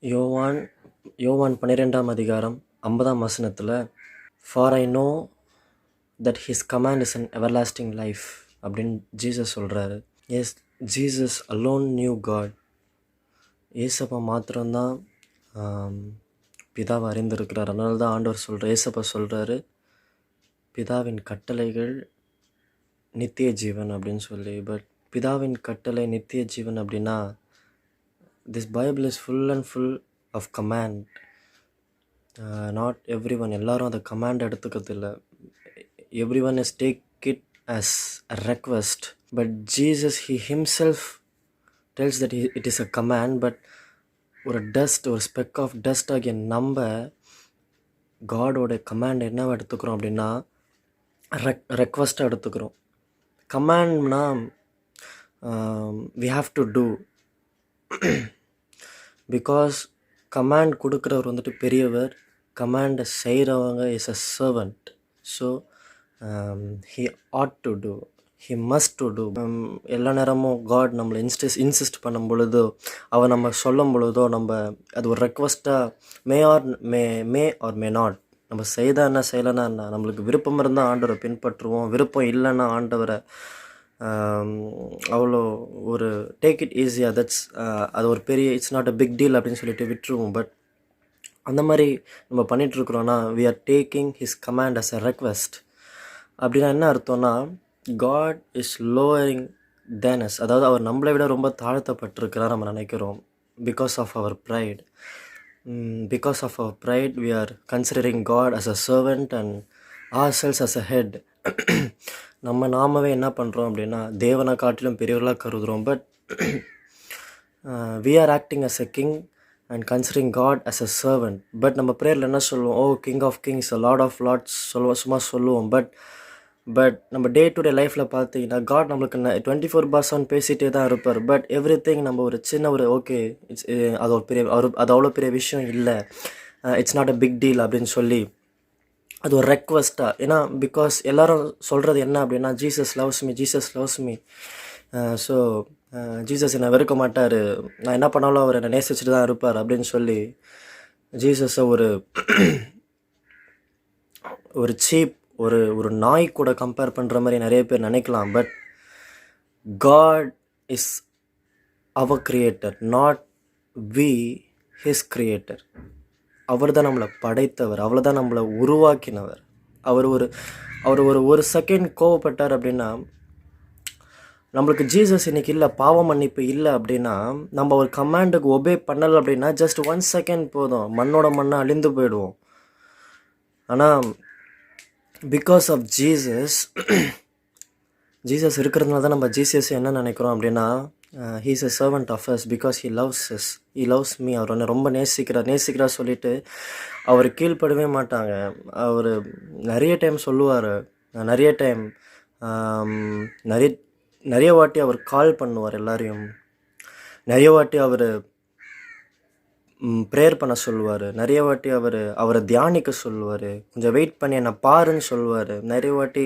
யோவான் யோவான் 12ஆம் அதிகாரம் 50ஆம் வசனத்தில் for I know that his command is an everlasting life அப்படின்னு ஜீசஸ் சொல்கிறாரு. Yes, Jesus alone knew God. ஏசப்பா மாத்திரம்தான் பிதாவை அறிந்திருக்கிறார். அதனால தான் ஆண்டவர் சொல்கிறார், ஏசப்பா சொல்கிறாரு, பிதாவின் கட்டளைகள் நித்திய ஜீவன் அப்படின்னு சொல்லி. பட் பிதாவின் கட்டளை நித்திய ஜீவன் அப்படின்னா this Bible is full and full of command. Not everyone, எல்லாரும் அந்த கமாண்ட் எடுத்துக்கிறது இல்லை. Everyone is take it as a request, but Jesus he himself tells that it is a command. But ஒரு ஸ்பெக் ஆஃப் டஸ்ட் ஆகிய நம்ம காடோட command என்னவா எடுத்துக்கிறோம் அப்படின்னா ரெக்வஸ்ட்டாக எடுத்துக்கிறோம். கமாண்ட்னா we have to do because command கொடுக்குறவர் வந்துட்டு பெரியவர், கமாண்டை செய்கிறவங்க is a servant. So he had to do, he must to do. எல்லா நேரமும் காட் நம்மளை இன்சிஸ்ட் பண்ணும் பொழுதோ, அவன் நம்ம சொல்லும் பொழுதோ, நம்ம அது ஒரு ரெக்வஸ்ட்டாக மே ஆர் மே நாட், நம்ம செய்தா என்ன செய்யலைன்னா என்ன, நம்மளுக்கு விருப்பம் இருந்தால் ஆண்டவரை பின்பற்றுவோம், விருப்பம் இல்லைன்னா ஆண்டவரை அவ்வளோ ஒரு டேக் இட் ஈஸியாக, தட்ஸ் அது ஒரு பெரிய it's not a big deal அப்படின்னு சொல்லிட்டு விட்டுருவோம். பட் அந்த மாதிரி நம்ம பண்ணிகிட்ருக்குறோன்னா we are taking his command as a request. அப்படின்னா என்ன அர்த்தம்னா, God is lowering than us, அதாவது அவர் நம்மளை விட ரொம்ப தாழ்த்தப்பட்டிருக்கிறார் நம்ம நினைக்கிறோம். Because of our pride, because of our pride we are considering God as a servant and ourselves as a head. நாமவே என்ன பண்ணுறோம் அப்படின்னா தேவனை காட்டிலும் பெரியவர்களாக கருதுகிறோம். But we are acting as a king and considering God as a servant. But நம்ம ப்ரேயரில் என்ன சொல்லுவோம், O king of kings, lord of lords சும்மா சொல்லுவோம். பட் நம்ம டே டு டே லைஃப்பில் பார்த்தீங்கன்னா காட் நம்மளுக்கு 24/7 பேசிகிட்டே தான் இருப்பார். பட் எவ்ரி திங் நம்ம ஒரு சின்ன ஒரு ஓகே இட்ஸ் அது ஒரு பெரிய அது அவ்வளோ பெரிய விஷயம் இல்லை, it's not a big deal அப்படின்னு சொல்லி அது ஒரு ரெக்வஸ்ட்டாக. ஏன்னா பிகாஸ் எல்லோரும் சொல்கிறது என்ன அப்படின்னா, Jesus loves me, Jesus loves me, so Jesus என்னை வெறுக்க மாட்டார், நான் என்ன பண்ணாலும் அவர் என்னை நேசிச்சுட்டு தான் இருப்பார் அப்படின்னு சொல்லி ஜீசஸை ஒரு சீப் ஒரு நாய் கூட கம்பேர் பண்ணுற மாதிரி நிறைய பேர் நினைக்கலாம். But God is our creator, not we his creator. அவர் தான் நம்மளை படைத்தவர், அவர் தான் நம்மளை உருவாக்கினவர். அவர் ஒரு செகண்ட் கோவப்பட்டார் அப்படின்னா, நம்மளுக்கு ஜீசஸ் இன்னைக்கு இல்லை, பாவ மன்னிப்பு இல்லை அப்படின்னா, நம்ம ஒரு கமாண்டுக்கு ஒபே பண்ணலை அப்படின்னா ஜஸ்ட் 1 செகண்ட் போதும், மண்ணோட மண்ணை அழிந்து போயிடுவோம். ஆனால் பிகாஸ் ஆஃப் ஜீசஸ் இருக்கிறதுனால தான் நம்ம ஜீசஸ் என்ன நினைக்கிறோம் அப்படின்னா, he is a servant of us because he loves us, he loves me. அவர் வந்து ரொம்ப நேசிக்கிறார் சொல்லிட்டு அவர் கீழ்ப்படவே மாட்டாங்க. அவர் நிறைய டைம் சொல்லுவார், நிறைய வாட்டி அவர் கால் பண்ணுவார் எல்லாரையும், நிறைய வாட்டி அவர் ப்ரேயர் பண்ண சொல்லுவார், நிறைய வாட்டி அவரை தியானிக்க சொல்லுவார், கொஞ்சம் வெயிட் பண்ணி என்னை பாருன்னு சொல்லுவார், நிறைய வாட்டி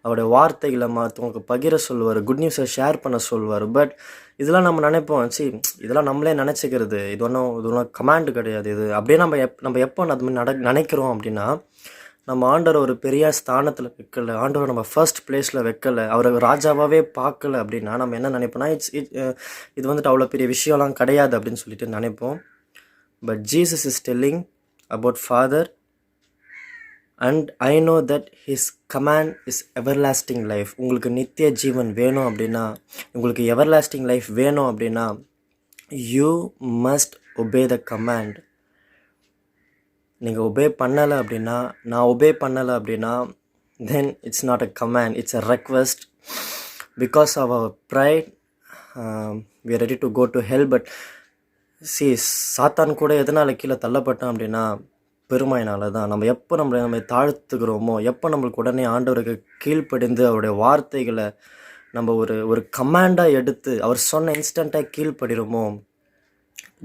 அவருடைய வார்த்தைகளை மற்றவங்களுக்கு பகிர சொல்லுவார், குட் நியூஸை ஷேர் பண்ண சொல்லுவார். பட் இதெல்லாம் நம்ம நினைப்போம், இதெல்லாம் நம்மளே நினச்சிக்கிறது, இது ஒன்றும் கமாண்டு கிடையாது இது அப்படியே நம்ம எப்போ அது மாதிரி நினைக்கிறோம் அப்படின்னா, நம்ம ஆண்டவர் ஒரு பெரிய ஸ்தானத்தில் வைக்கலை, ஆண்டவர் நம்ம ஃபர்ஸ்ட் பிளேஸில் வைக்கலை, அவரை ராஜாவாகவே பார்க்கல அப்படின்னா நம்ம என்ன நினைப்போம்னா, இது வந்துட்டு அவ்வளோ பெரிய விஷயம்லாம் கிடையாது அப்படின்னு சொல்லிட்டு நினைப்போம். But Jesus is telling about father and I know that his command is everlasting life. உங்களுக்கு நித்திய ஜீவன் வேணும் அப்படின்னா, உங்களுக்கு எவர்லாஸ்டிங் லைஃப் வேணும் அப்படின்னா, you must obey the command. நீங்கள் ஒபே பண்ணலை அப்படின்னா, நான் ஒபே பண்ணலை அப்படின்னா, then it's not a command, it's a request. Because of our pride we are ready to go to hell. But சாத்தான் கூட எதனால் கீழே தள்ளப்பட்டான் அப்படின்னா, பெருமையினால தான். நம்ம எப்போ நம்மளை தாழ்த்துக்கிறோமோ, எப்போ நம்மளுக்கு உடனே ஆண்டவருக்கு கீழ்ப்படிந்து அவருடைய வார்த்தைகளை நம்ம ஒரு கமாண்டாக எடுத்து அவர் சொன்ன இன்ஸ்டண்ட்டாக கீழ்ப்படிறோமோ,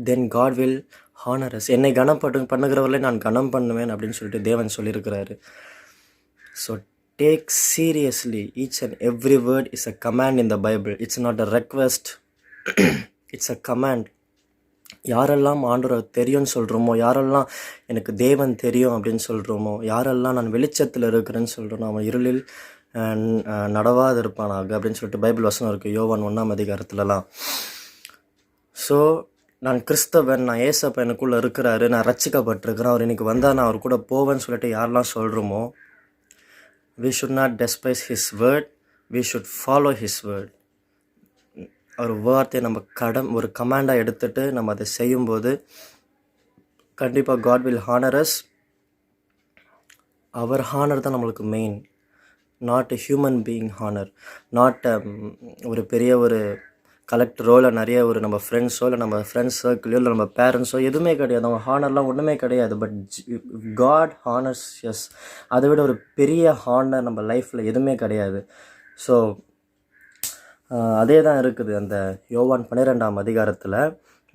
தென் காட் வில் ஹானர் அஸ். என்னை பண்ணுகிறவர்களே நான் கனம் பண்ணுவேன் அப்படின்னு சொல்லிட்டு தேவன் சொல்லியிருக்கிறாரு. So take seriously each and every word is a command in the Bible. It's not a request, it's a command. யாரெல்லாம் ஆண்டவரை தெரியும்னு சொல்கிறோமோ, யாரெல்லாம் எனக்கு தேவன் தெரியும் அப்படின்னு சொல்கிறோமோ, யாரெல்லாம் நான் வெளிச்சத்தில் இருக்கிறேன்னு சொல்கிறோனோ, அவன் இருளில் நடவாது இருப்பானாக அப்படின்னு சொல்லிட்டு பைபிள் வசனம் இருக்குது யோவான் 1ஆம் அதிகாரத்துலலாம். ஸோ நான் கிறிஸ்தவன், நான் ஏசப்பா எனக்குள்ளே இருக்கிறாரு, நான் ரட்சிக்கப்பட்டிருக்கிறேன், அவர் இன்னைக்கு வந்தால் நான் அவர் கூட போவேன்னு சொல்லிட்டு யாரெல்லாம் சொல்கிறோமோ, we should not despise his word, we should follow his word. ஒரு வார்த்தையை நம்ம ஒரு கமாண்டாக எடுத்துகிட்டு நம்ம அதை செய்யும்போது கண்டிப்பாக God will honor us. அவர் ஹானர் தான் நம்மளுக்கு main, not a human being honour, not ஒரு பெரிய ஒரு கலெக்டரோ இல்லை நிறைய ஒரு நம்ம ஃப்ரெண்ட்ஸோ இல்லை நம்ம ஃப்ரெண்ட்ஸ் சர்க்கிளோ இல்லை நம்ம பேரண்ட்ஸோ எதுவுமே கிடையாது. அவங்க ஹானர்லாம் ஒன்றுமே கிடையாது. But God honours yes. அதை விட ஒரு பெரிய ஹானர் நம்ம லைஃப்பில் எதுவுமே கிடையாது. ஸோ அதே தான் இருக்குது அந்த யோவான் 12ஆம் அதிகாரத்தில்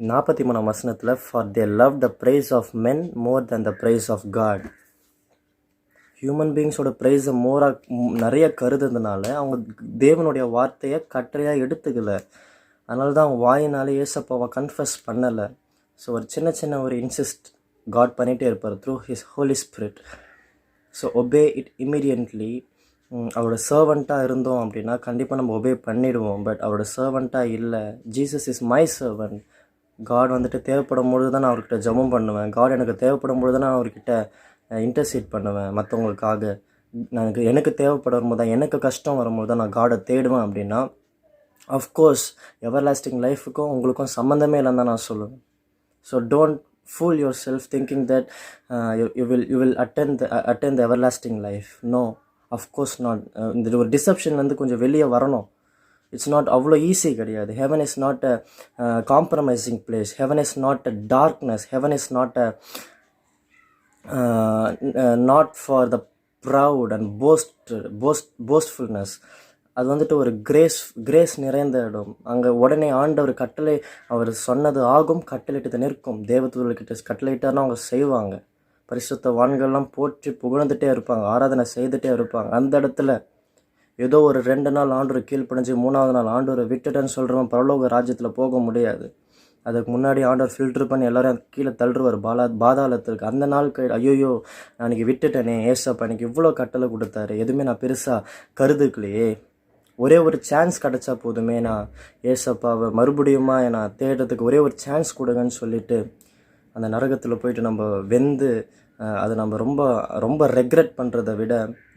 43ஆம் வசனத்தில், for they love the praise of men more than the praise of God. Human பீயிங்ஸோட ப்ரைஸை நிறைய கருதுறதுனால அவங்க தேவனுடைய வார்த்தையை கட்டளையாக எடுத்துக்கல. அதனால தான் அவங்க வாயினாலே ஏசப்பாவை கன்ஃபஸ் பண்ணலை. ஸோ ஒரு சின்ன ஒரு இன்சிஸ்ட் காட் பண்ணிகிட்டே இருப்பார் through his Holy Spirit. So obey it immediately. அவரோட சர்வெண்ட்டாக இருந்தோம் அப்படின்னா கண்டிப்பாக நம்ம ஒபே பண்ணிடுவோம். பட் அவரோட சர்வெண்ட்டாக இல்லை, Jesus is my servant. God வந்துட்டு தேவைப்படும் பொழுது தான் நான் அவர்கிட்ட ஜெபம் பண்ணுவேன். காட் எனக்கு தேவைப்படும் பொழுது தான் நான் அவர்கிட்ட இன்டர்சீட் பண்ணுவேன் மற்றவங்களுக்காக. எனக்கு தேவைப்படும் போது தான், எனக்கு கஷ்டம் வரும்போது தான் நான் காடை தேடுவேன். அப்படின்னா அஃப்கோர்ஸ் எவர்லாஸ்டிங் லைஃபுக்கும் உங்களுக்கும் சம்மந்தமே இல்லைன்னு தான் நான் சொல்லுவேன். So don't fool yourself thinking that you will attain the everlasting life. No, of course not. இந்த ஒரு டிசப்ஷன் கொஞ்சம் வெளியே வரணும். இட்ஸ் நாட் அவ்வளோ ஈஸி கிடையாது. Heaven is not a compromising place. Heaven is not a darkness. Heaven is not a not for the proud and boastfulness. அது வந்துட்டு ஒரு கிரேஸ் நிறைந்த இடம். அங்கே உடனே ஆண்டவர் கட்டளை, அவர் சொன்னது ஆகும், கட்டளையிட்டு நிற்கும். தேவதூதர்கிட்ட கட்டளையிட்டார்னா அவங்க செய்வாங்க. பரிசுத்தவான்கள்லாம் போற்றி புகழ்ந்துட்டே இருப்பாங்க, ஆராதனை செய்துட்டே இருப்பாங்க. அந்த இடத்துல ஏதோ ஒரு 2 நாள் ஆண்டவர் கீழ்ப்படிஞ்சு 3ஆவது நாள் ஆண்டவரை விட்டுட்டேன்னு சொல்கிறவன் பரலோக ராஜ்யத்தில் போக முடியாது. அதுக்கு முன்னாடி ஆண்டவர் ஃபில்டர் பண்ணி எல்லாரும் கீழே தள்ளுருவார் பாதாளத்திற்கு. அந்த நாள் ஐயோயோ நான் இன்றைக்கி விட்டுட்டேனே, ஏசப்பா எனக்கு இவ்வளோ கட்டளை கொடுத்தாரு, எதுவுமே நான் பெருசாக கருதுக்கலையே, ஒரே ஒரு சான்ஸ் கிடச்சா போதுமே, நான் ஏசப்பாவை மறுபடியுமா நான் தேடுறதுக்கு ஒரே ஒரு சான்ஸ் கொடுங்கன்னு சொல்லிட்டு அந்த நரகத்தில் போயிட்டு நம்ம வெந்து அதை நம்ம ரொம்ப ரொம்ப ரெக்ரெட் பண்ணுறதை விட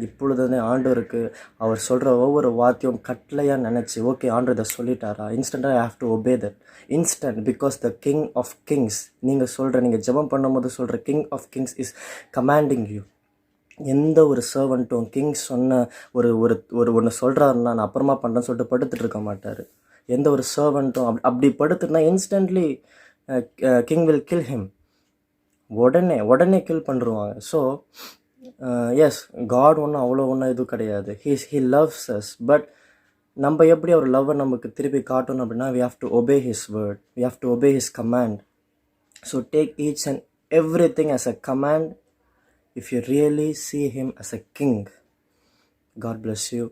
இப்பொழுதுனே ஆண்டவருக்கு அவர் சொல்கிற ஒவ்வொரு வார்த்தையும் கட்டளையாக நினச்சி, ஓகே ஆண்டவர் இதை சொல்லிட்டாரா, இன்ஸ்டண்ட்டாக I have to obey that instant. Because the king of kings, நீங்கள் ஜெபம் பண்ணும்போது சொல்கிற king of kings is commanding you. எந்த ஒரு சர்வெண்ட்டும் கிங் சொன்ன ஒன்று சொல்கிறாருன்னா நான் அப்புறமா பண்ணுறேன்னு சொல்லிட்டு படுத்துட்டு இருக்க மாட்டார். எந்த ஒரு சர்வெண்ட்டும் அப்படி படுத்துட்டுனா இன்ஸ்டன்ட்லி கிங் வில் கில் ஹிம். உடனே கில் பண்ணுருவாங்க. ஸோ எஸ், காட் ஒன்றும் இது கிடையாது. He loves as. பட் நம்ம எப்படி அவர் லவ்வை நமக்கு திருப்பி காட்டணும் அப்படின்னா we have to obey his word, we have to obey his command. So take each and everything as a command if you really see him as a king. God bless you.